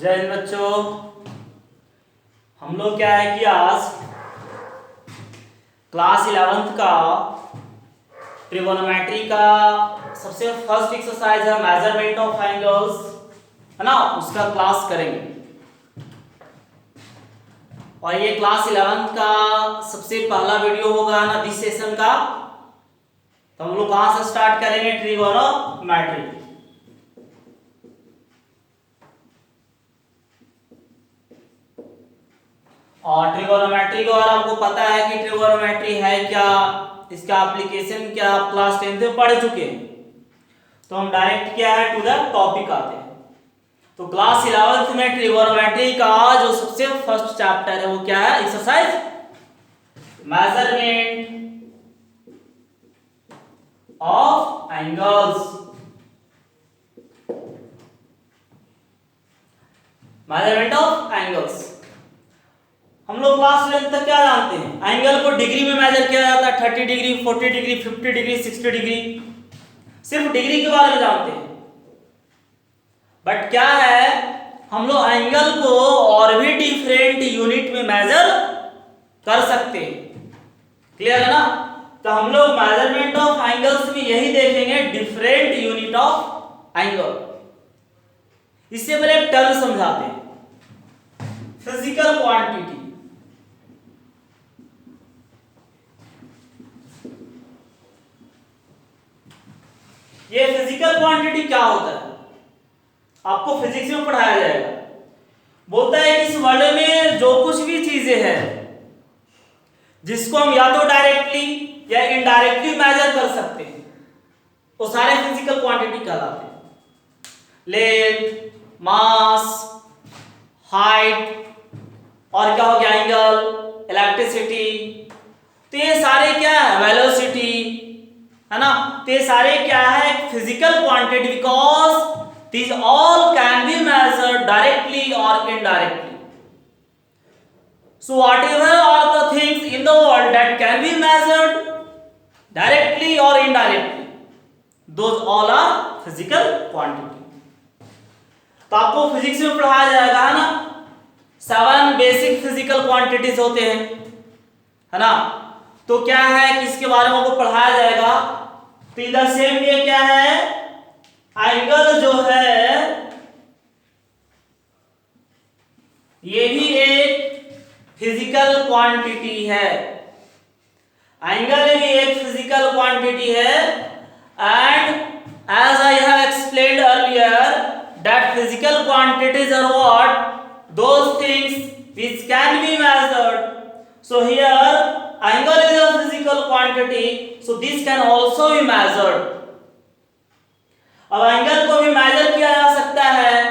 जय हिंद बच्चों। हम लोग क्या है कि आज क्लास 11th का ट्रिगोनोमेट्री का सबसे फर्स्ट एक्सरसाइज है मेजरमेंट ऑफ एंगल्स, है ना, उसका क्लास करेंगे। और ये क्लास 11th का सबसे पहला वीडियो होगा ना दिस सेशन का। तो हम लोग कहां से स्टार्ट करेंगे? ट्रिगोनोमेट्री। और ट्रिगोनोमेट्री को अगर आपको पता है कि ट्रिगोनोमेट्री है क्या, इसका एप्लीकेशन क्या, आप क्लास 10th में पढ़ चुके हैं, तो हम डायरेक्ट क्या है टू द टॉपिक आते हैं। तो क्लास 11th में ट्रिगोनोमेट्री का जो सबसे फर्स्ट चैप्टर है वो क्या है? Exercise measurement of angles. Measurement of angles हम लोग क्लास 11th तक क्या जानते हैं? एंगल को डिग्री में मेजर किया जाता है, 30 डिग्री, 40 डिग्री, 50 डिग्री, 60 डिग्री, सिर्फ डिग्री के बारे में जानते हैं। बट क्या है, हम लोग एंगल को और भी डिफरेंट यूनिट में मेजर कर सकते हैं। क्लियर है ना? तो हम लोग मेजरमेंट ऑफ एंगल्स में यही देखेंगे, डिफरेंट यूनिट ऑफ एंगल। इससे पहले एक टर्म समझाते हैं, फिजिकल क्वांटिटी। ये फिजिकल क्वांटिटी क्या होता है आपको फिजिक्स में पढ़ाया जाएगा। बोलता है कि इस वर्ल्ड में जो कुछ भी चीजें हैं जिसको हम या तो डायरेक्टली या इनडायरेक्टली मेजर कर सकते हैं, वो सारे फिजिकल क्वांटिटी कहलाते हैं। लेंथ, मास, हाइट और क्या हो गया एंगल, इलेक्ट्रिसिटी, तो ये सारे क्या है? वेलोसिटी, है ना? तो ये सारे क्या है? Physical quantity, because these all can be measured directly or indirectly. So whatever are the things in the world that can be measured directly or indirectly, those all are physical quantity. तो आपको physics में पढ़ाया जाएगा, है ना, 7 basic physical quantities होते हैं, है ना। तो क्या है कि इसके बारे में आपको पढ़ाया जाएगा। तो इधर सेम ये क्या है, एंगल जो है ये भी एक फिजिकल क्वांटिटी है। एंगल भी एक फिजिकल क्वांटिटी है। And as I have explained earlier that physical quantities are what? Those things which can be measured. So here angle is a physical quantity, so this can also be measured. अब angle को भी major किया जा सकता है।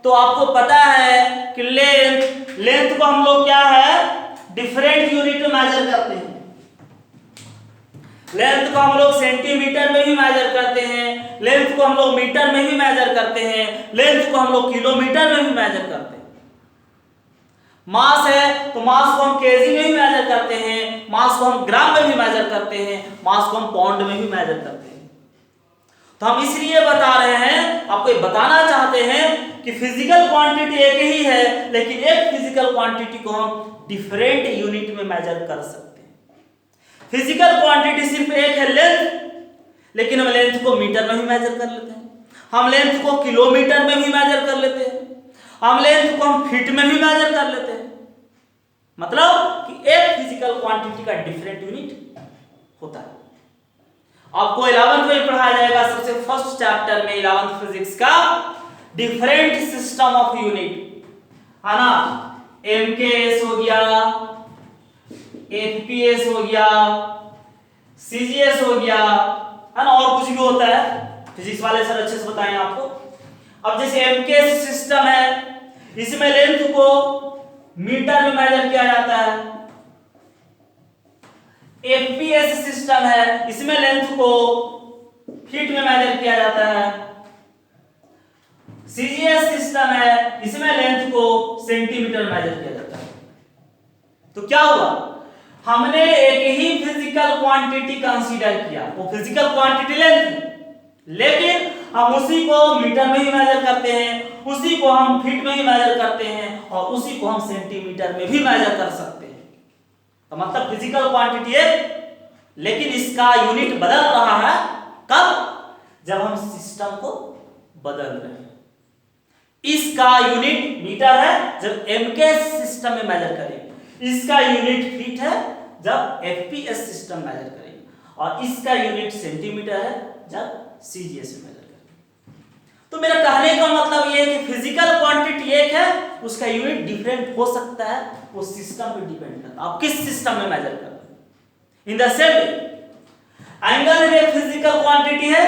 तो आपको पता है कि लेंथ को हम लोग क्या है? डिफरेंट यूनिट में मेजर करते हैं। लेंथ को हम लोग सेंटीमीटर में भी मेजर करते हैं, लेंथ को हम लोग मीटर में भी मेजर करते हैं, लेंथ को हम लोग किलोमीटर में भी मेजर करते हैं। मास है तो मास को हम केजी में भी मेजर करते हैं, मास को हम ग्राम में भी मेजर करते हैं, मास को हम पाउंड में भी मेजर करते हैं। तो हम इसलिए बता रहे हैं, आपको बताना चाहते हैं कि फिजिकल क्वांटिटी एक ही है, लेकिन एक फिजिकल क्वांटिटी को हम डिफरेंट यूनिट में मेजर कर सकते हैं। फिजिकल क्वांटिटी सिर्फ एक है, लेंथ, लेकिन हम लेंथ को मीटर में भी मेजर कर लेते हैं, हम लेंथ को किलोमीटर में भी मेजर कर लेते हैं, हम लेंथ को हम फीट में भी मेजर कर लेते हैं। मतलब कि एक फिजिकल क्वांटिटी का डिफरेंट यूनिट होता है। आपको 11th में पढ़ाया जाएगा सबसे फर्स्ट चैप्टर में 11th फिजिक्स का डिफरेंट सिस्टम ऑफ यूनिट, है ना। एमकेएस हो गया, एफपीएस हो गया, सीजीएस हो गया, है ना, और कुछ भी होता है। फिजिक्स वाले सर अच्छे से बताएंगे आपको। अब जैसे एमकेएस सिस्टम है, इसमें लेंथ को मीटर में मेजर किया जाता है। एफपीएस सिस्टम है, इसमें लेंथ को फीट में मेजर किया जाता है। सीजीएस सिस्टम है, इसमें लेंथ को सेंटीमीटर में मेजर किया जाता है। तो क्या हुआ, हमने एक ही फिजिकल क्वांटिटी कंसीडर किया, वो फिजिकल क्वांटिटी लेंथ, लेकिन हम उसी को मीटर में ही मेजर करते हैं, उसी को हम फीट में ही मेजर करते हैं और उसी को हम सेंटीमीटर में भी मेजर कर सकते हैं। तो मतलब फिजिकल क्वांटिटी है, लेकिन इसका यूनिट बदल रहा है। कब? जब हम सिस्टम को बदल रहे हैं। इसका यूनिट मीटर है जब एम के सिस्टम में मेजर करेंगे, इसका यूनिट फीट है जब एफपीएस सिस्टम मेजर करेंगे, और इसका यूनिट सेंटीमीटर है जब सीजीएस में मेजर करेंगे। तो मेरा कहने का मतलब ये है कि फिजिकल क्वांटिटी एक है, उसका यूनिट डिफरेंट हो सकता है, वो सिस्टम पे डिपेंड करता है आप किस सिस्टम में मेजर कर रहे हैं। In the same way angle भी एक फिजिकल क्वांटिटी है,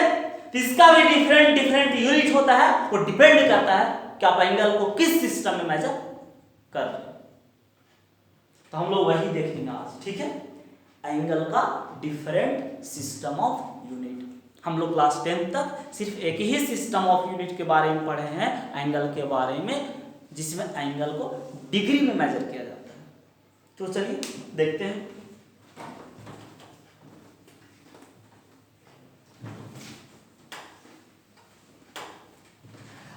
इसका भी डिफरेंट यूनिट होता है, वो डिपेंड करता है कि आप एंगल को किस सिस्टम में मेजर कर रहे हैं। तो हम लोग वही देखेंगे आज, ठीक है, एंगल का डिफरेंट सिस्टम ऑफ यूनिट। हम लोग क्लास 10 तक सिर्फ एक ही सिस्टम ऑफ यूनिट के बारे में पढ़े हैं, एंगल के बारे में, जिसमें एंगल को डिग्री में मेजर किया जाता है। तो चलिए देखते हैं।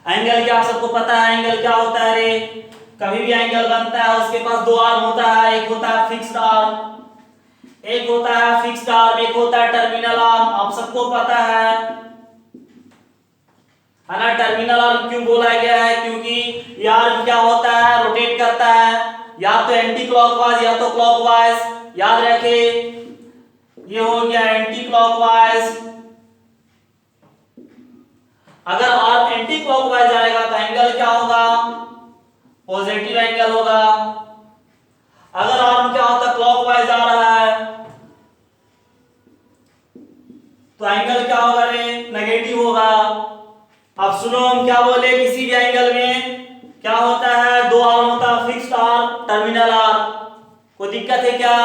एंगल क्या सबको पता है, एंगल क्या होता है रे? कभी भी एंगल बनता है उसके पास दो आर्म होता है, एक होता है फिक्स्ड आर्म, एक होता है फिक्स्ड आर्म, एक होता है टर्मिनल आर्म। आप सबको पता है ना? टर्मिनल आर्म क्यों बोला गया है? क्योंकि ये आर्म क्या होता है, रोटेट करता है, या तो एंटी क्लॉकवाइज या तो क्लॉकवाइज। याद रखिए ये हो गया एंटी क्लॉकवाइज। अगर आर्म एंटी क्लॉकवाइज आएगा तो एंगल क्या होगा? पॉजिटिव एंगल होगा। अगर आर्म क्या होता क्लॉकवाइज आ रहा है तो एंगल क्या होगा रे? नेगेटिव होगा। अब सुनो हम क्या बोले, किसी भी एंगल में क्या होता है? दो आर्म होता है, फिक्स्ड आर्म, टर्मिनल आर्म। कोई दिक्कत है क्या?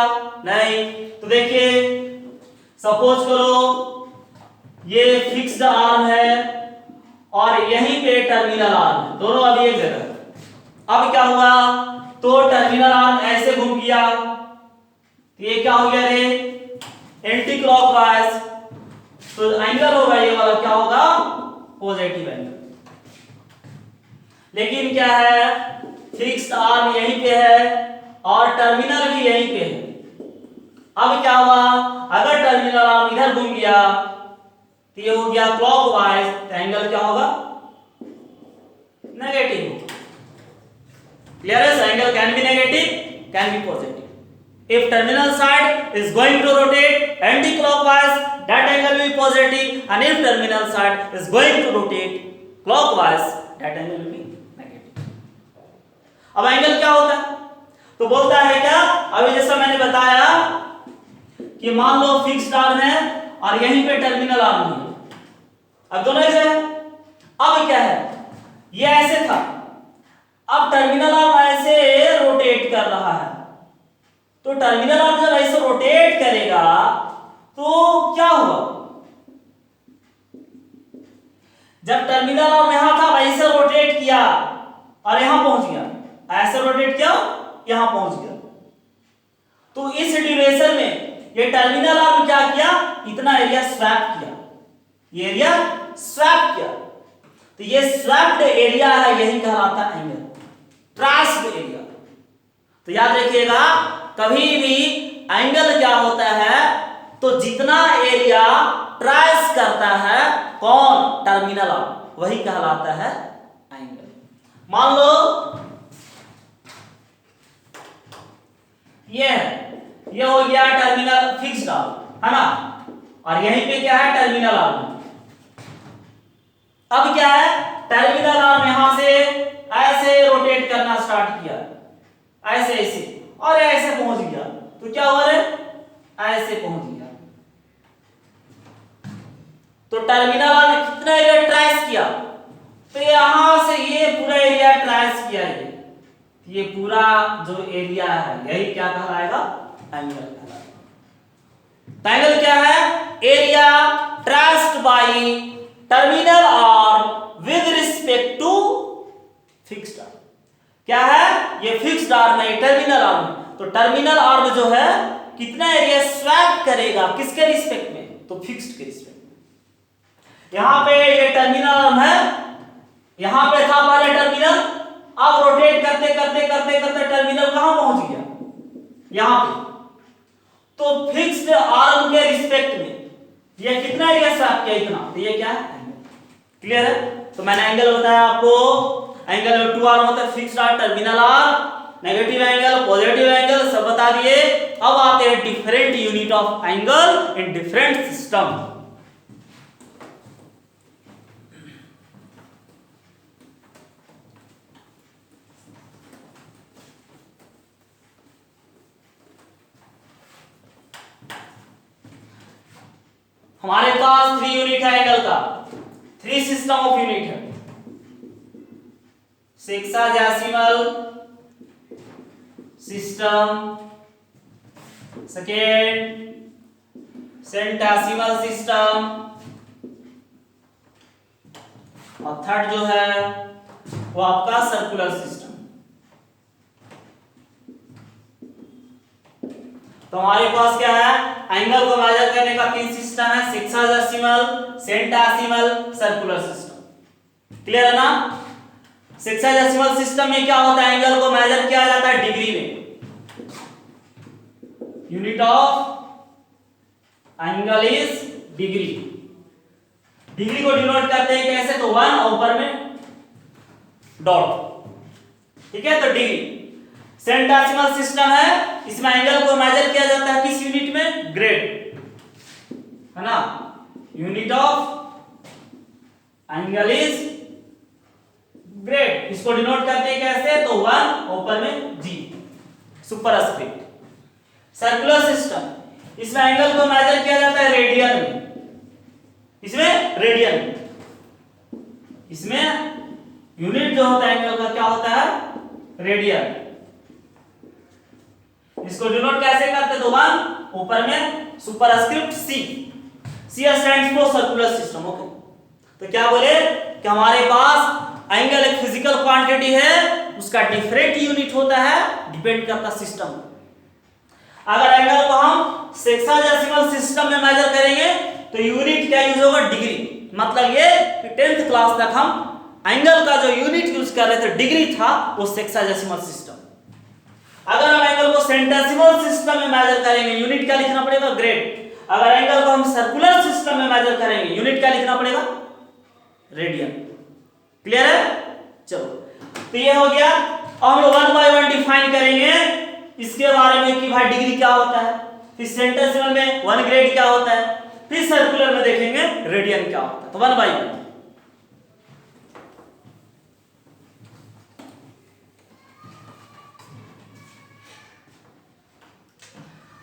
नहीं। तो देखिए सपोज करो ये फिक्स्ड आर्म है और यहीं पे टर्मिनल आर्म है, दोनों अभी एक जगह। अब क्या हुआ? तो टर्मिनल आर्म ऐसे घूम गया, तो ये क्या हो गया रे? Anti clockwise. तो एंगल होगा ये वाला क्या होगा? Positive angle. लेकिन क्या है, फिक्स्ड आर्म यहीं पे है और टर्मिनल भी यहीं पे है। अब क्या हुआ? अगर टर्मिनल आर्म इधर घूम गया तो ये हो गया क्लॉकवाइज, तो एंगल क्या होगा? नेगेटिव। क्लियर है? Angle can be negative, can be positive. If terminal side is going to rotate anti-clockwise, that angle will be positive, and if terminal side is going to rotate clockwise, that angle will be negative. अब angle क्या होता है? तो बोलता है क्या, अभी जैसा मैंने बताया कि मान लो फिक्स्ड आर्म है और यहीं पे टर्मिनल आर्म है, अब दोनों ऐसे हैं। अब क्या है, ये ऐसे था, अब टर्मिनल आर्म ऐसे रोटेट कर रहा है, तो टर्मिनल आर्म जब ऐसे रोटेट करेगा तो क्या हुआ? जब टर्मिनल आर्म यहां था वैसे रोटेट किया और यहां पहुंच गया, ऐसे रोटेट किया यहां पहुंच गया, तो इस ड्यूरेशन में ये टर्मिनल आर्म क्या किया? इतना एरिया स्वैप किया, ये एरिया स्वैप किया, तो ये स्वैप्ड एरिया है, यही कहलाता है एंगल, ट्रास्ड एरिया। तो याद रखिएगा कभी भी एंगल क्या होता है, तो जितना एरिया ट्रेस करता है कौन? टर्मिनल आर्म, वही कहलाता है एंगल। मान लो ये हो गया टर्मिनल फिक्स्ड आर्म, है ना, और यहीं पे क्या है? Terminal arm. अब क्या है, टर्मिनल आर्म यहां से ऐसे रोटेट करना स्टार्ट किया, ऐसे ऐसे, और ऐसे पहुंच गया, तो क्या हुआ रे? ऐसे पहुंच गया, तो टर्मिनल आर्म कितना एरिया ट्रेस किया? तो यहां से ये पूरा एरिया ट्रेस किया, ये पूरा जो एरिया है यही क्या कहलाएगा? एंगल कहलाएगा। एंगल क्या है? Area traced by terminal arm with respect to fixed arm. क्या है? ये फिक्स्ड आर्म है, टर्मिनल आर्म। तो टर्मिनल आर्म जो है कितना एरिया स्वैप करेगा, किसके रिस्पेक्ट में? तो फिक्स्ड के रिस्पेक्ट में। यहाँ पे ये टर्मिनल है, यहाँ पे था पहले टर्मिनल, अब रोटेट करते करते करते करते टर्मिनल कहां पहुंच गया, यहाँ पे। तो फिक्स्ड आर्म के रिस्पेक्ट में ये कितना एरिया साफ किया, इतना, तो ये क्या है, क्लियर है। तो मैंने एंगल बताया आपको, एंगल में 2 आर्म होता है, fixed arm, terminal arm, negative angle, positive angle, सब बता दिए। अब आते हैं different unit of angle in different system. हमारे पास 3 यूनिट है एंगल का, 3 सिस्टम ऑफ यूनिट है, sexagesimal system, second centesimal system, और थर्ड जो है वो आपका सर्कुलर सिस्टम। तो हमारे पास क्या है, एंगल को मेजर करने का 3 सिस्टम है, sexagesimal, centesimal, circular system. Clear है ना। सेक्साडेसिमल सिस्टम में क्या होता है, एंगल को मेजर किया जाता है डिग्री में, unit of angle is degree. Degree को डिनोट करते हैं कैसे, तो 1 ऊपर में डॉट, ठीक है, तो डिग्री। सेंटेसिमल सिस्टम है, इसमें एंगल को मेजर किया जाता है किस यूनिट में, ग्रेड, है ना, unit of angle is grade. इसको डिनोट करते हैं कैसे, तो 1 ऊपर में जी, सुपरस्क्रिप्ट। सर्कुलर सिस्टम, इसमें एंगल को मेजर किया जाता है रेडियन में, इसमें रेडियन में, इसमें यूनिट जो होता है एंगल का क्या होता है, रेडियन। इसको डिनोट कैसे करते, तो 1 ऊपर में superscript C, C stands for circular system. Okay, तो क्या बोले कि हमारे पास एंगल एक फिजिकल क्वांटिटी है, उसका डिफरेंट यूनिट होता है, डिपेंड करता सिस्टम। अगर एंगल को हम सेक्साडेसिमल सिस्टम में मेजर करेंगे तो यूनिट क्या यूज होगा, डिग्री। मतलब ये कि 10th क्लास तक हम एंगल का जो यूनिट यूज कर रहे थे डिग्री था, वो सेक्साडेसिमल सिस्टम। अगर हम एंगल को सेंटेसिमल सिस्टम में मेजर करेंगे, यूनिट क्या लिखना पड़ेगा, ग्रेड। अगर एंगल को हम सर्कुलर सिस्टम में मेजर करेंगे, यूनिट क्या लिखना पड़ेगा, रेडियन। क्लियर है। चलो, तो ये हो गया। अब हम लोग 1 बाय 1 डिफाइन करेंगे इसके बारे में कि भाई डिग्री क्या होता है, फिर सेंटेसिमल में 1 ग्रेड क्या होता है, फिर सर्कुलर में देखेंगे रेडियन क्या होता है। तो 1 बाय 1।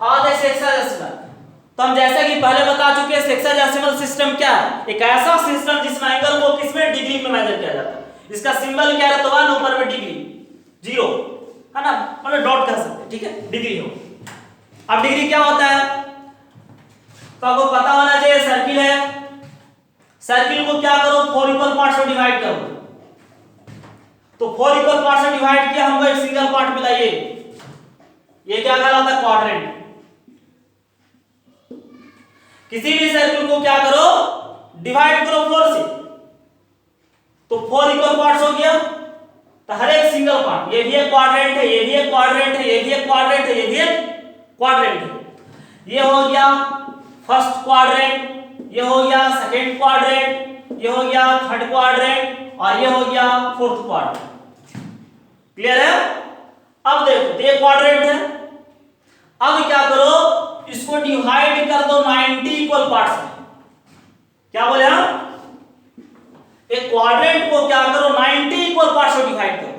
आधे सेक्साडेसिमल, तो हम जैसा कि पहले बता चुके हैं सेक्साडेसिमल सिस्टम क्या है, एक ऐसा सिस्टम जिसमें एंगल को किसमें, डिग्री में मेजर किया जाता है। इसका सिंबल क्या है, तो 1 ऊपर में डिग्री, 0, है ना, मतलब डॉट कर सकते हैं, ठीक है, डिग्री हो। अब डिग्री क्या होता है, तो आपको पता होना चाहिए, सर्किल है, सर्किल को क्या करो, 4 इक्वल पार्ट्स में डिवाइड करो। तो 4 इक्वल पार्ट्स में डिवाइड किया, हमको एक सिंगल पार्ट मिला, ये क्या कहलाता है, क्वाड्रेंट। किसी भी सर्किल को क्या करो, डिवाइड करो 4 से, तो 4 इक्वल पार्ट्स हो गया। तो हर एक सिंगल पार्ट, ये भी एक क्वाड्रेंट है, ये भी एक क्वाड्रेंट है, ये भी एक क्वाड्रेंट है, ये भी एक क्वाड्रेंट है। ये हो गया फर्स्ट क्वाड्रेंट, ये हो गया सेकंड क्वाड्रेंट, ये हो गया थर्ड क्वाड्रेंट, और ये हो गया फोर्थ क्वाड्रेंट। क्लियर है। अब देखो, ये क्वाड्रेंट है, अब क्या करो, इसको डिवाइड कर दो 90 इक्वल पार्ट्स में। क्या बोले हम, एक क्वाड्रेंट को क्या करो, 90 इक्वल पार्ट्स में डिवाइड करो,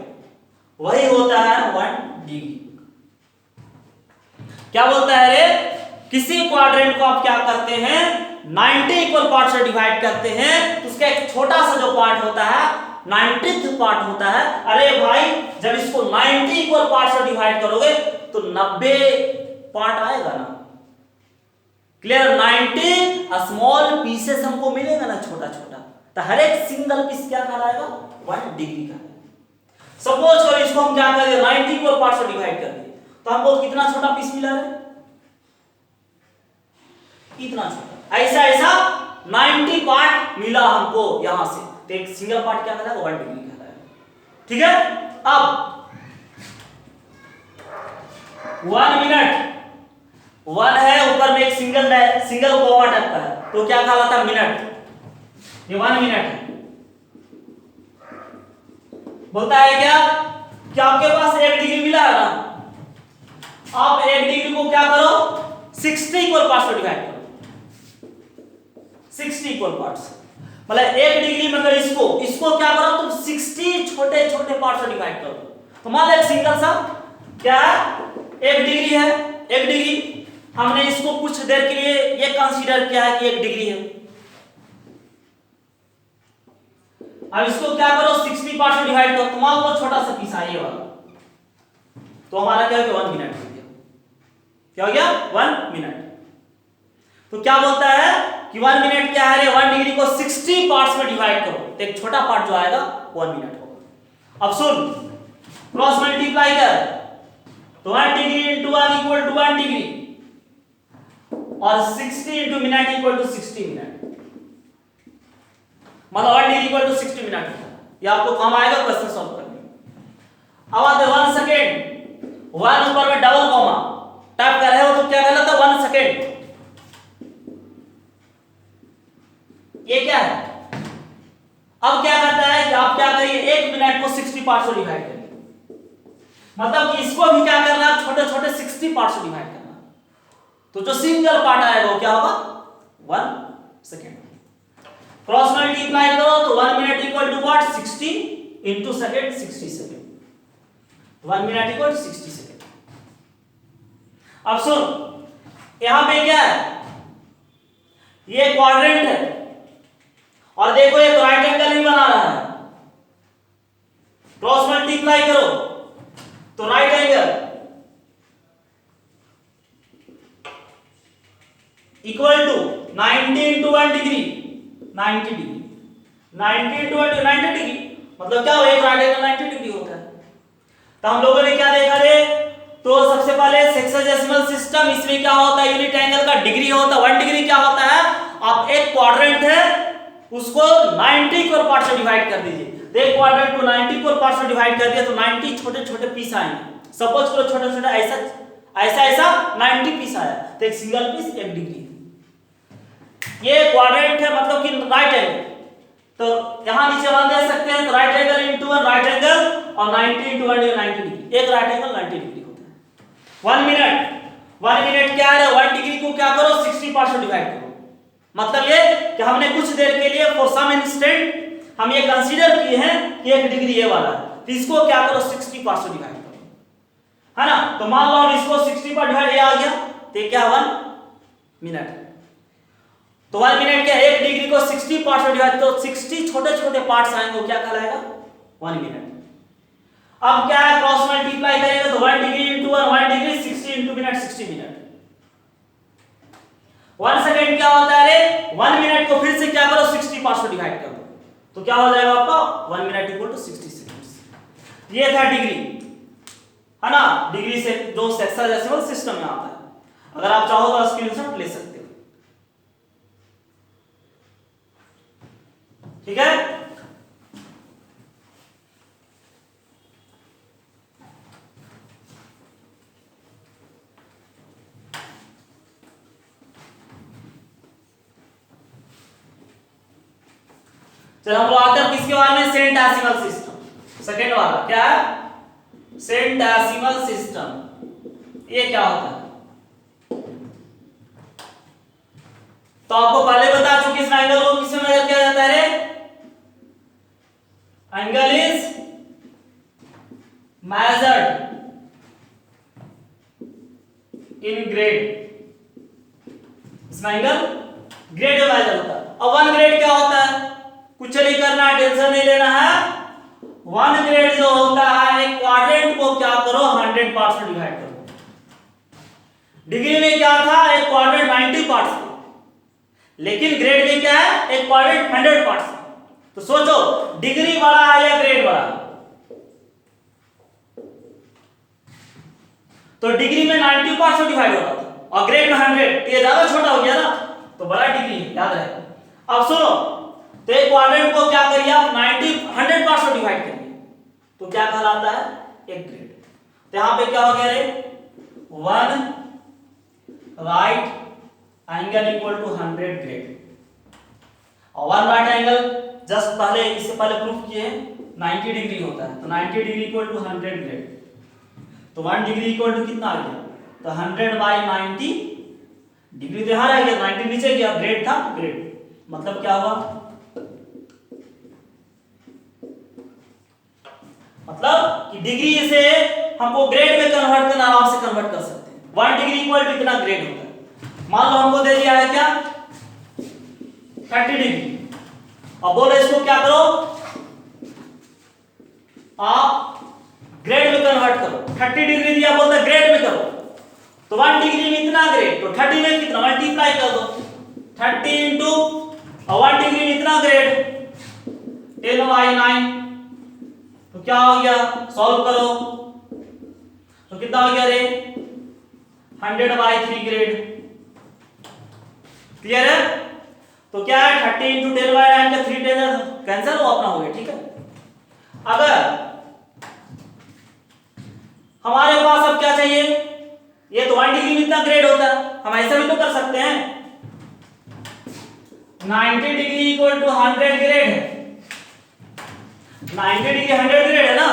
वही होता है 1 डिग्री। क्या बोलता है रे, किसी क्वाड्रेंट को आप क्या करते हैं, 90 इक्वल पार्ट्स में डिवाइड करते हैं, तो उसका एक छोटा सा जो पार्ट होता है 90th पार्ट होता है। अरे भाई, जब इसको 90 इक्वल पार्ट्स में डिवाइड करोगे तो 90 पार्ट आएगा ना। क्लियर, 90 स्मॉल पीसेस हमको मिलेगा ना, छोटा छोटा, तो हर एक सिंगल पीस क्या कहलाएगा, 1 डिग्री का। सपोज करो इसको हम क्या करें, 90 इक्वल पार्ट्स में डिवाइड कर दिए, तो हमको कितना छोटा पीस मिला है, इतना छोटा। ऐसा ऐसा 90 पार्ट मिला हमको यहां से, तो एक सिंगल पार्ट क्या कहलाएगा, 1 डिग्री कहलाएगा। ठीक है, अब 1 मिनट 1 है, ऊपर में एक सिंगल कोमा टाइप का है, तो क्या कहलाता है, मिनट। ये 1 मिनट है। बोलता है क्या कि आपके पास 1 डिग्री मिला है ना, आप 1 डिग्री को क्या करो, 60 इक्वल पार्ट्स में डिवाइड करो। 60 इक्वल पार्ट्स मतलब 1 डिग्री मतलब इसको क्या करो तुम 60 छोटे छोटे पार्ट्स में डिवाइड करो। तो मान लो एक सिंगल सा क्या है, 1 डिग्री है, 1 डिग्री हमने इसको कुछ देर के लिए ये कंसीडर किया है कि 1 डिग्री है। अब इसको क्या करो 60 पार्ट्स में डिवाइड करो, तो मान लो छोटा सा पीस है ये वाला, तो हमारा क्या हो गया, 1 मिनट हो गया। क्या हो गया, 1 मिनट। तो क्या बोलता है कि 1 मिनट क्या है, 1 डिग्री को 60 पार्ट्स में डिवाइड करो, तो एक छोटा पार्ट जो आएगा 1 मिनट होगा। अब सुन, क्रॉस मल्टीप्लाई कर, तो 1 degree into 1 equal to 1 degree, और 60 into minute equal to 60 minute, मतलब 1 डिग्री इक्वल टू 60 मिनट। ये आपको काम आएगा क्वेश्चन सॉल्व करने में। अब आते 1 सेकेंड, 1 ऊपर में डबल कॉमा टाइप कर रहे हो तो क्या कहलाता है, 1 सेकेंड। ये क्या है, अब क्या करता है कि आप क्या करिए, 1 मिनट को 60 पार्ट्स में डिवाइड करिए, मतलब कि इसको भी क्या करना है, छोटे छोटे 60 पार्ट्स में डिवाइड करना। तो जो सिंगल पार्ट आएगा वो क्या होगा, 1 सेकेंड। क्रॉस मल्टीप्लाई करो तो 1 minute equal to what, 60 into second, 60 second. 1 minute equal to 60 second. अब सुन, यहां पे क्या है, ये क्वाड्रेंट है, और देखो एक राइट एंगल भी बना रहा है। क्रॉस मल्टीप्लाई करो तो right angle equal to 90 into 1 degree, 90 degree, 90 into 90 degree, मतलब क्या हो, एक राइट एंगल 90 डिग्री होता है। तो हम लोगों ने क्या देखा रे, तो सबसे पहले सेक्साडेसिमल सिस्टम, इसमें क्या होता है, यूनिट एंगल का डिग्री होता है। 1 डिग्री क्या होता है, आप एक क्वाड्रेंट है उसको 90 इक्वल पार्ट्स में डिवाइड कर दीजिए, तो एक क्वाड्रेंट को 90 इक्वल पार्ट्स में डिवाइड कर दिया तो 90 छोटे छोटे पीस आएंगे। सपोज करो छोटे छोटे ऐसा ऐसा ऐसा 90 पीस आया, तो एक सिंगल पीस 1 डिग्री। ये क्वाड्रेंट है, मतलब कि राइट एंगल, तो यहां नीचे मान दे सकते हैं, तो right angle into 1 right angle, और 90 इंटू 1 90 डिग्री, एक राइट एंगल 90 डिग्री होता है। 1 मिनट क्या है, 1 डिग्री को क्या करो 60 पार्ट्स में डिवाइड करो, मतलब ये कि हमने कुछ देर के लिए फॉर सम इंस्टेंट हम ये कंसीडर किए हैं कि 1 डिग्री ये वाला है, तो इसको क्या करो 60 पार्ट्स में डिवाइड करो, है ना। तो मान लो हम इसको 60 पर डिवाइड, ये आ गया, तो ये क्या 1 मिनट। तो 1 मिनट क्या, 1 डिग्री को 60 पार्ट्स में डिवाइड, तो 60 छोटे छोटे पार्ट्स आएंगे, वो क्या कहलाएगा, 1 मिनट। अब क्या है, क्रॉस मल्टीप्लाई करेंगे तो 1 degree into 1 degree, 60 into minute 60 minute. 1 second क्या होता है, 1 मिनट को फिर से क्या करो 60 पार्ट्स में डिवाइड कर दो, तो क्या हो जाएगा आपका 1 मिनट इक्वल टू 60 सेकंड्स। ये था डिग्री, है ना, डिग्री से जो सेक्साडेसिमल सिस्टम में आता है। अगर आप चाहो तो स्क्रीनशॉट ले सकते हो, ठीक है। चलो हम लोग आते हैं किसके बारे में, सेंटेसिमल सिस्टम। सेकंड वाला क्या है, सेंटेसिमल सिस्टम। ये क्या होता है, तो आपको पहले बता चुके इस एंगल को किसमें मेजर किया जाता है, angle is measured in grade. इसमें एंगल ग्रेड में मेजर होता है। अब 1 ग्रेड क्या होता है, कुछ नहीं करना, टेंशन नहीं लेना है। 1 ग्रेड जो होता है, एक क्वाड्रेंट को क्या करो 100 पार्ट्स में डिवाइड करो। डिग्री में क्या था, एक क्वाड्रेंट 90 पार्ट्स थे, लेकिन ग्रेड में क्या है, एक क्वाड्रेंट 100 पार्ट्स है। तो सोचो डिग्री बड़ा है या ग्रेड बड़ा है, तो डिग्री में 90 पार्ट्स में डिवाइड हो रहा था और ग्रेड में 100, ये ज्यादा छोटा हो गया ना, तो बड़ा डिग्री है, याद रहे। अब सुनो, तो एक क्वाड्रेंट को क्या करिए आप 100 पार्ट्स में डिवाइड करिए तो क्या कहलाता है, एक ग्रेड। तो यहां पे क्या हो गया रे, 1 right angle equal to 100 grade. और 1 राइट एंगल जस्ट पहले, इससे पहले प्रूफ किए 90 डिग्री होता है, तो 90 डिग्री इक्वल टू 100 ग्रेड। तो 1 डिग्री इक्वल टू कितना आ गया, तो 100 बाई 90 डिग्री। तो यहां रह गया 90 नीचे गया, ग्रेड था ग्रेड, मतलब क्या हुआ, मतलब कि डिग्री से हमको ग्रेड में कन्वर्ट करना, आराम से कन्वर्ट कर सकते हैं। 1 डिग्री इक्वल टू इतना ग्रेड होता है। मान लो हमको दे दिया है क्या 30 डिग्री, अब बोलो इसको क्या करो आप ग्रेड में कन्वर्ट करो। 30 डिग्री दिया, बोलता ग्रेड में करो, तो 1 डिग्री में इतना ग्रेड, तो 30 में कितना मल्टीप्लाई कर दो, 30 इंटू 1 डिग्री में इतना ग्रेड 10/9, तो क्या हो गया, सॉल्व करो तो कितना हो गया रे 100/3 ग्रेड। क्लियर है, तो क्या है 30 इंटू 10/9 का 3 10 कैंसिल हो अपना हो गया, ठीक है। अगर हमारे पास अब क्या चाहिए, ये तो 1 डिग्री में इतना ग्रेड होता है, हम ऐसा भी तो कर सकते हैं 90 डिग्री इक्वल टू 100 ग्रेड है, 90 डिग्री 100 ग्रेड है ना,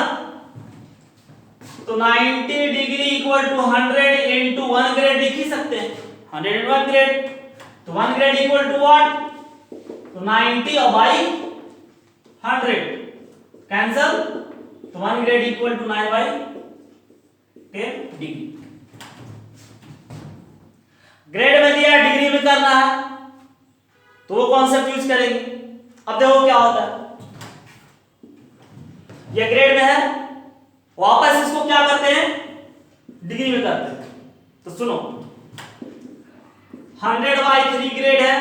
तो 90 degree equal to 100 into 1 grade लिख ही सकते हैं, 100 इंटू 1 ग्रेड, तो 1 ग्रेड इक्वल टू व्हाट, तो 90 और बाई 100 कैंसल, तो 1 grade equal to 9/10 degree. Grade में दिया, डिग्री में करना है, तो वो कॉन्सेप्ट यूज करेंगे। अब देखो क्या होता है, ये ग्रेड में है, वापस इसको क्या करते हैं डिग्री में करते हैं, तो सुनो 100/3 ग्रेड है।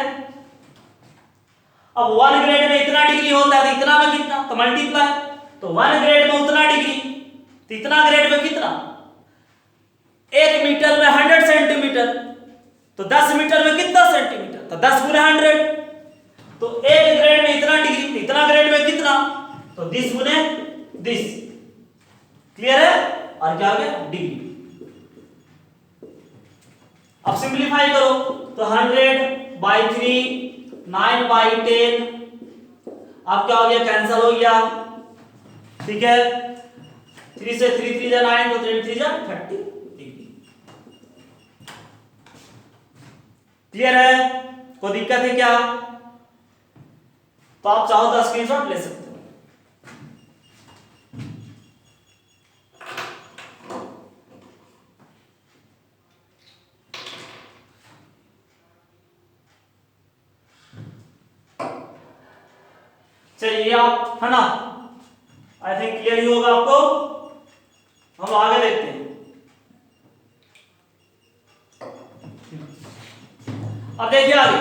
अब 1 ग्रेड में इतना डिग्री होता है, तो इतना में कितना, तो मल्टीप्लाई, तो 1 ग्रेड में उतना डिग्री, तो इतना ग्रेड में कितना, 1 मीटर में 100 सेंटीमीटर, तो 10 मीटर में कितना सेंटीमीटर, तो 10 गुने 100, तो 1 ग्रेड में इतना डिग्री, तो इतना ग्रेड में कितना, तो 10 गुने 10। क्लियर है, और क्या हो गया डिग्री। अब सिंपलीफाई करो, तो 100/3 9/10, अब क्या हो गया, कैंसिल हो गया, ठीक है, 3 से 3 3 जा 9, तो 3 3 जा 30 डिग्री। क्लियर है, कोई दिक्कत है क्या, तो आप चाहो तो स्क्रीनशॉट ले सकते हो। चलिए आप, है ना, आई थिंक क्लियर ही होगा आपको, हम आगे देखते हैं। अब देखिए आगे,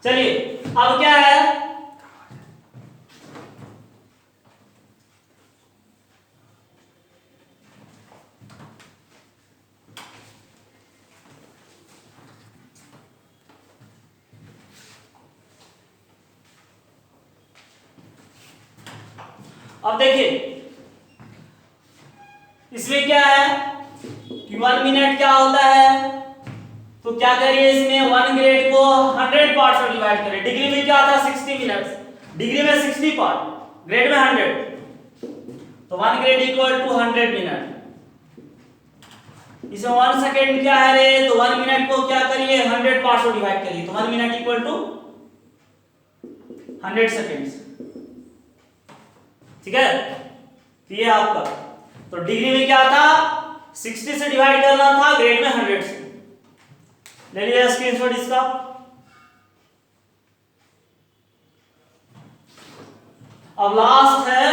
चलिए अब क्या है, अब देखिए इसमें क्या है कि 1 मिनट क्या होता है, तो क्या करिए इसमें 1 ग्रेड को 100 पार्ट्स में डिवाइड करें। डिग्री में क्या आता है 60 मिनट्स, डिग्री में 60 पार्ट, ग्रेड में 100, तो 1 ग्रेड इक्वल टू 100 मिनट। इसमें 1 सेकेंड क्या है रे, तो 1 मिनट को क्या करिए 100 पार्ट्स में डिवाइड करिए, तो 1 मिनट इक्वल टू 100 सेकेंड्स, ठीक है। तो ये आपका, तो डिग्री में क्या था 60 से डिवाइड करना था, ग्रेड में 100 से। ले लिया स्क्रीनशॉट इसका। अब लास्ट है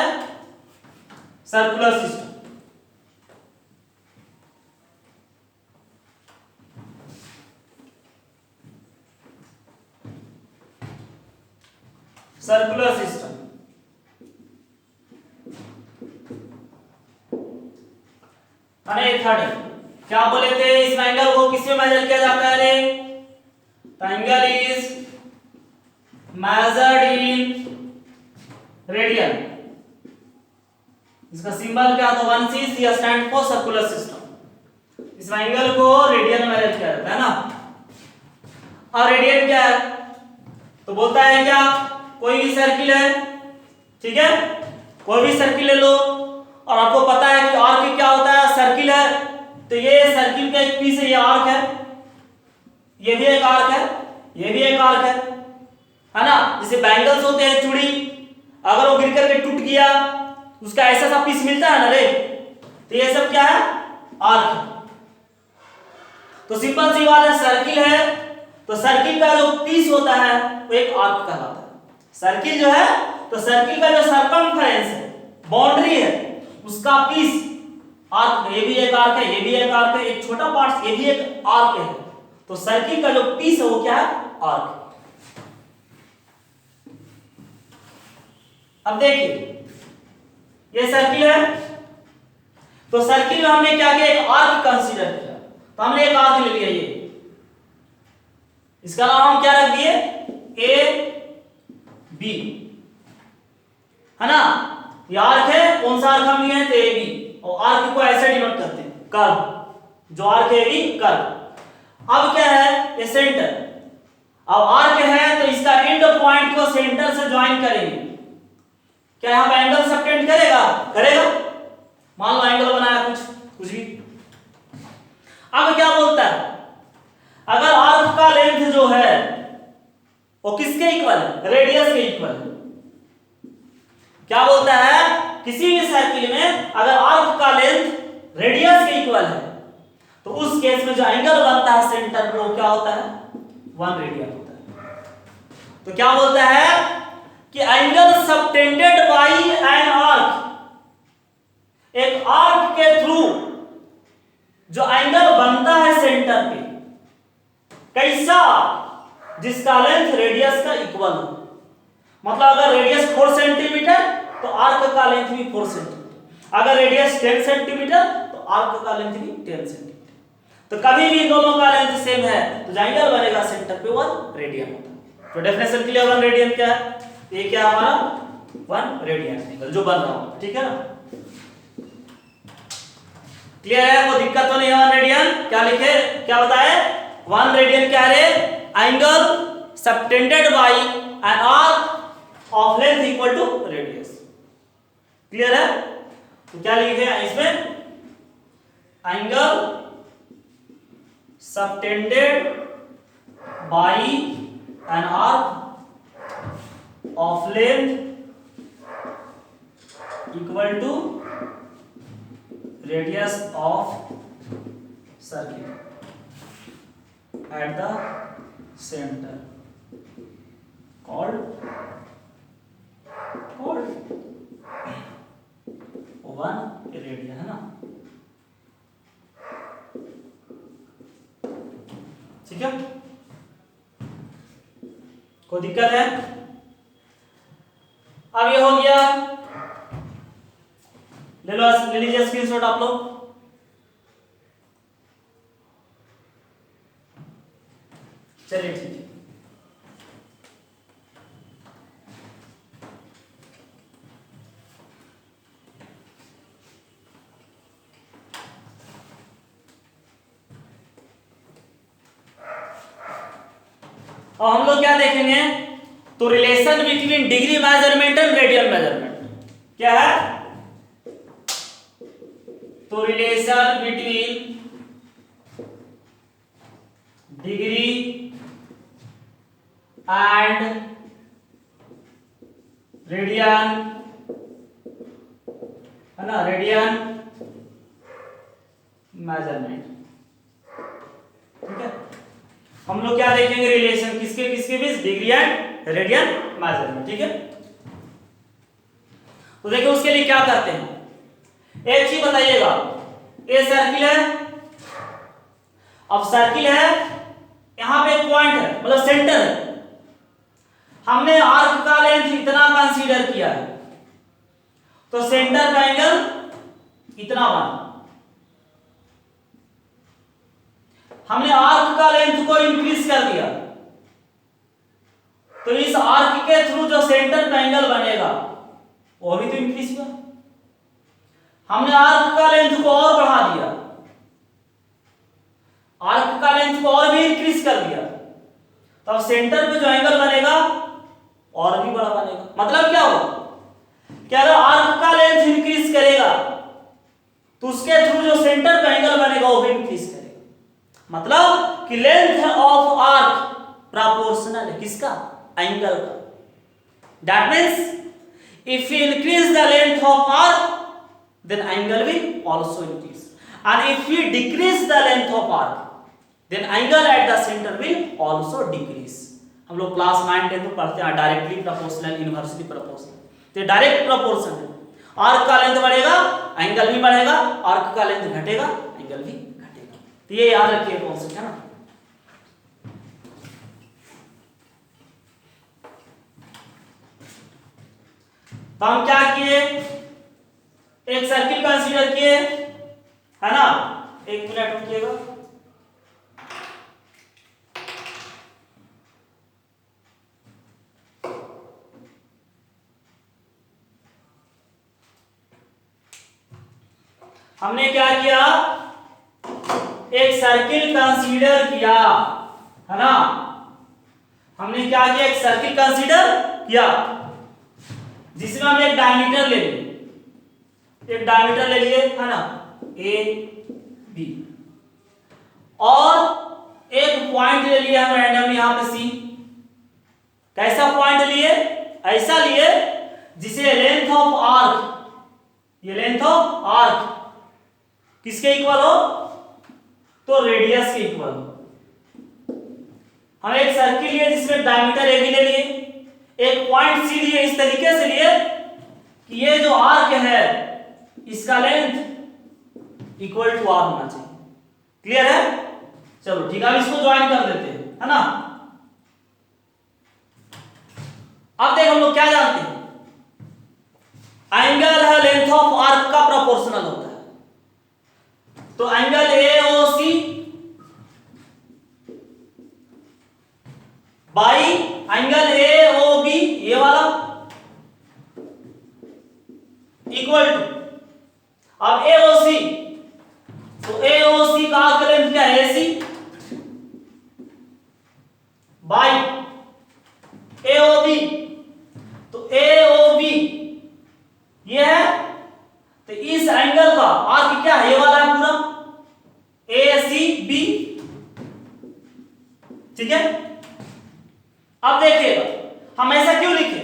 सर्कुलर सिस्टम। सर्कुलर सिस्टम अरे थर्ड क्या बोले थे, इस एंगल को किसमें मेजर किया जाता है रे? Angle is measured in radian. इसका सिंबल क्या था? 1 स्टैंड फॉर सर्कुलर सिस्टम। इस एंगल को रेडियन में मेजर किया जाता है ना। और रेडियन क्या है? तो बोलता है क्या, कोई भी सर्किल है, ठीक है, कोई भी सर्किल ले लो और आपको पता है कि आर्क क्या होता है, सर्किल है, तो ये सर्किल का एक पीस है, ये आर्क है, ये भी एक आर्क है, ये भी एक आर्क है ना। जैसे बैंगल्स होते हैं चूड़ी, अगर वो गिर करके टूट गया उसका ऐसा सा पीस मिलता है ना रे, तो ये सब क्या है, आर्क। तो सिंपल सी बात है, सर्किल है तो सर्किल का जो पीस होता है वो एक आर्क कहलाता है। सर्किल जो है तो सर्किल का जो सरकमफ्रेंस है, बाउंड्री है, उसका पीस आर्क। ये भी एक आर्क है, ये भी एक आर्क है, एक छोटा पार्ट ये भी एक आर्क है। तो सर्किल का जो पीस है वो क्या है, आर्क। अब देखिए ये सर्किल है, तो सर्किल में हमने क्या किया, एक आर्क कंसीडर किया, तो हमने एक आर्क ले लिया, ये इसका नाम हम क्या रख दिए, ए बी, है ना। ये आर्क है, कौन सा आर्क हम लिए हैं, तो ए बी, और आर्क को ऐसे डिनोट करते हैं, कर्व, जो आर्क है बी कर्व। अब क्या है, ये सेंटर, अब आर्क है तो इसका एंड पॉइंट को सेंटर से ज्वाइन करेंगे। क्या यहां पे एंगल सबटेंड करेगा, करेगा, मान लो एंगल बनाया कुछ भी। अब क्या बोलता है, अगर आर्क का लेंथ जो है वो किसके इक्वल है, रेडियस के इक्वल है। क्या बोलता है, किसी भी सर्किल में अगर आर्क का लेंथ रेडियस के इक्वल है तो उस केस में जो एंगल बनता है सेंटर पे वो क्या होता है, 1 रेडियन होता है। तो क्या बोलता है कि angle subtended by an arc, एक आर्क के थ्रू जो एंगल बनता है सेंटर पे, कैसा, जिसका लेंथ रेडियस का इक्वल हो। मतलब अगर रेडियस 4 सेंटीमीटर तो आर्क का लेंथ भी 4 सेंटीमीटर, अगर रेडियस 10 सेंटीमीटर तो आर्क का लेंथ भी 10 सेंटीमीटर। तो कभी भी दोनों का लेंथ सेम है तो जो एंगल बनेगा सेंटर पे 1 रेडियन होता है। तो डेफिनेशन के लिए 1 रेडियन क्या है, ये क्या हमारा 1 रेडियन एंगल जो बन रहा है, ठीक है ना। क्लियर है, कोई दिक्कत तो नहीं है। 1 रेडियन क्या लिखे, क्या बताए, 1 रेडियन क्या है, angle subtended by an arc of length equal to radius. Clear है, तो क्या लिखे इसमें, angle subtended by an arc of length equal to radius of circle at the center called 1 radian, है ना। ठीक है, कोई दिक्कत है। अब ये हो गया, ले लीजिए स्क्रीनशॉट आप लोग। चलिए ठीक है, अब हम लोग क्या देखेंगे, तो relation between degree measurement and radian measurement क्या है, तो relation between degree and radian, है ना, रेडियन मेजरमेंट। ठीक है, हम लोग क्या देखेंगे, रिलेशन किसके किसके बीच, डिग्री एंड रेडियन मेजरमेंट। ठीक है, तो देखिए उसके लिए क्या करते हैं, एक चीज बताइएगा, ये सर्किल है, अब सर्किल है, यहां पे एक पॉइंट है, मतलब सेंटर है, हमने आर्क का लेंथ इतना कंसीडर किया है, तो सेंटर का एंगल इतना बना, हमने आर्क का लेंथ को इंक्रीज कर दिया, तो इस आर्क के थ्रू जो सेंटर पे एंगल बनेगा वो भी तो इंक्रीज हुआ। हमने आर्क का लेंथ को और बढ़ा दिया, आर्क का लेंथ को और भी इंक्रीज कर दिया, तब सेंटर पे जो एंगल बनेगा और भी बड़ा बनेगा। मतलब क्या हो कि अगर आर्क का लेंथ इंक्रीज करेगा तो उसके थ्रू जो सेंटर पे एंगल बनेगा वो भी इंक्रीज करेगा। मतलब कि लेंथ ऑफ आर्क प्रोपोर्शनल है किसका? एंगल का। That means if you increase the length of arc then angle will also increase, and if we decrease the length of arc then angle at the center will also decrease। हम लोग class 9 10 में पढ़ते हैं directly proportional, inversely proportional. तो direct proportion है, arc का length बढ़ेगा angle भी बढ़ेगा, आर्क का लेंथ घटेगा एंगल भी घटेगा। तो ये याद रखिए कॉन्सेप्ट है ना। तो हम क्या किए, एक सर्किल कंसीडर किए है ना। एक मिनट रुकिएगा। हमने क्या किया, एक सर्किल कंसीडर किया है ना। हमने क्या किया, एक सर्किल कंसीडर किया जिसमें हम एक डायमीटर ले लिए, एक डायमीटर ले लिए है ना ए बी, और एक पॉइंट ले लिया हम रैंडमली यहां पे सी। कैसा पॉइंट लिए, ऐसा लिए जिसे लेंथ ऑफ आर्क, ये लेंथ ऑफ आर्क किसके इक्वल हो, तो रेडियस के इक्वल हो। हम एक सर्किल लिए जिसमें डायमीटर ए बी ले लिए, एक पॉइंट सी लिए, इस तरीके से लिए कि ये जो आर्क है इसका लेंथ इक्वल टू आर होना चाहिए। क्लियर है? चलो ठीक है, अब इसको ज्वाइन कर देते हैं है ना। अब देख हम लोग क्या जानते हैं, एंगल है लेंथ ऑफ आर्क का प्रोपोर्शनल होता है। तो angle AOC by angle AOB ये वाला इक्वल टू, अब AOC, तो AOC का आर्क लेंथ क्या है AC बाई AOB, तो AOB ये है, तो इस एंगल का आर्क क्या है, ये वाला है पूरा ACB। ठीक है, अब देखिएगा हम ऐसा क्यों लिखे,